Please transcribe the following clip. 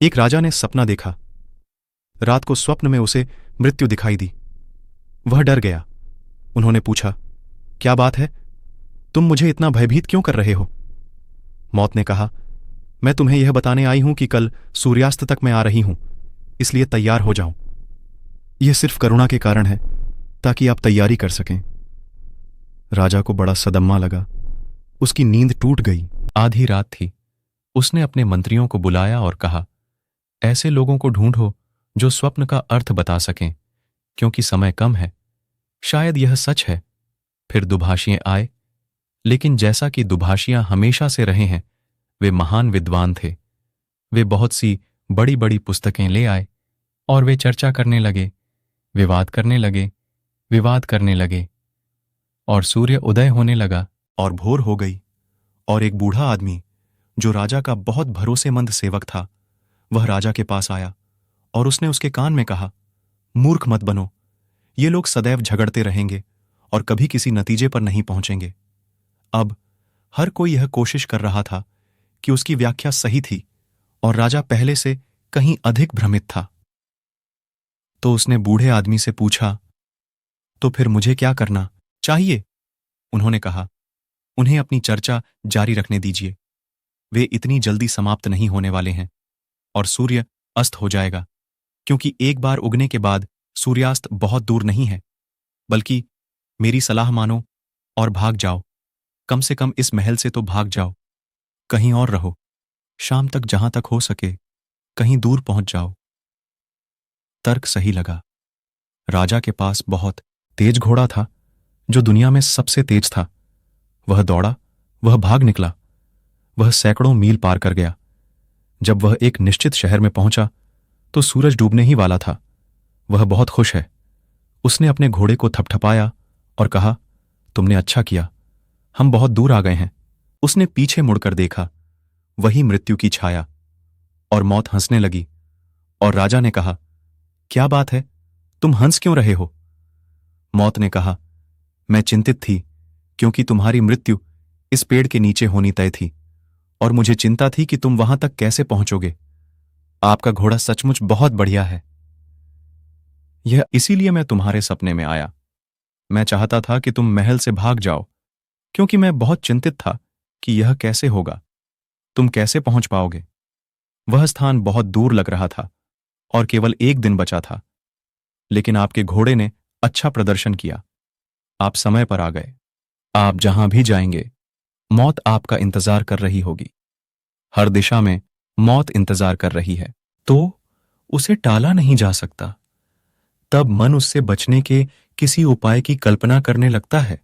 एक राजा ने सपना देखा। रात को स्वप्न में उसे मृत्यु दिखाई दी। वह डर गया। उन्होंने पूछा, क्या बात है, तुम मुझे इतना भयभीत क्यों कर रहे हो? मौत ने कहा, मैं तुम्हें यह बताने आई हूं कि कल सूर्यास्त तक मैं आ रही हूं, इसलिए तैयार हो जाओ। यह सिर्फ करुणा के कारण है, ताकि आप तैयारी कर सकें। राजा को बड़ा सदम्मा लगा। उसकी नींद टूट गई। आधी रात थी। उसने अपने मंत्रियों को बुलाया और कहा, ऐसे लोगों को ढूंढो जो स्वप्न का अर्थ बता सकें, क्योंकि समय कम है। शायद यह सच है। फिर दुभाषिए आए, लेकिन जैसा कि दुभाषियां हमेशा से रहे हैं, वे महान विद्वान थे। वे बहुत सी बड़ी बड़ी पुस्तकें ले आए और वे चर्चा करने लगे, विवाद करने लगे, विवाद करने लगे, और सूर्य उदय होने लगा। और भोर हो गई, और एक बूढ़ा आदमी जो राजा का बहुत भरोसेमंद सेवक था, वह राजा के पास आया और उसने उसके कान में कहा, मूर्ख मत बनो। ये लोग सदैव झगड़ते रहेंगे और कभी किसी नतीजे पर नहीं पहुंचेंगे। अब हर कोई यह कोशिश कर रहा था कि उसकी व्याख्या सही थी और राजा पहले से कहीं अधिक भ्रमित था। तो उसने बूढ़े आदमी से पूछा, तो फिर मुझे क्या करना चाहिए? उन्होंने कहा, उन्हें अपनी चर्चा जारी रखने दीजिए। वे इतनी जल्दी समाप्त नहीं होने वाले हैं और सूर्य अस्त हो जाएगा, क्योंकि एक बार उगने के बाद सूर्यास्त बहुत दूर नहीं है। बल्कि मेरी सलाह मानो और भाग जाओ। कम से कम इस महल से तो भाग जाओ। कहीं और रहो। शाम तक जहां तक हो सके कहीं दूर पहुंच जाओ। तर्क सही लगा। राजा के पास बहुत तेज घोड़ा था, जो दुनिया में सबसे तेज था। वह दौड़ा, वह भाग निकला, वह सैकड़ों मील पार कर गया। जब वह एक निश्चित शहर में पहुंचा तो सूरज डूबने ही वाला था। वह बहुत खुश है। उसने अपने घोड़े को थपथपाया और कहा, तुमने अच्छा किया, हम बहुत दूर आ गए हैं। उसने पीछे मुड़कर देखा, वही मृत्यु की छाया, और मौत हंसने लगी। और राजा ने कहा, क्या बात है, तुम हंस क्यों रहे हो? मौत ने कहा, मैं चिंतित थी, क्योंकि तुम्हारी मृत्यु इस पेड़ के नीचे होनी तय थी, और मुझे चिंता थी कि तुम वहां तक कैसे पहुंचोगे। आपका घोड़ा सचमुच बहुत बढ़िया है। यह इसीलिए मैं तुम्हारे सपने में आया। मैं चाहता था कि तुम महल से भाग जाओ, क्योंकि मैं बहुत चिंतित था कि यह कैसे होगा, तुम कैसे पहुंच पाओगे। वह स्थान बहुत दूर लग रहा था और केवल एक दिन बचा था। लेकिन आपके घोड़े ने अच्छा प्रदर्शन किया। आप समय पर आ गए। आप जहां भी जाएंगे, मौत आपका इंतजार कर रही होगी। हर दिशा में मौत इंतजार कर रही है, तो उसे टाला नहीं जा सकता। तब मन उससे बचने के किसी उपाय की कल्पना करने लगता है।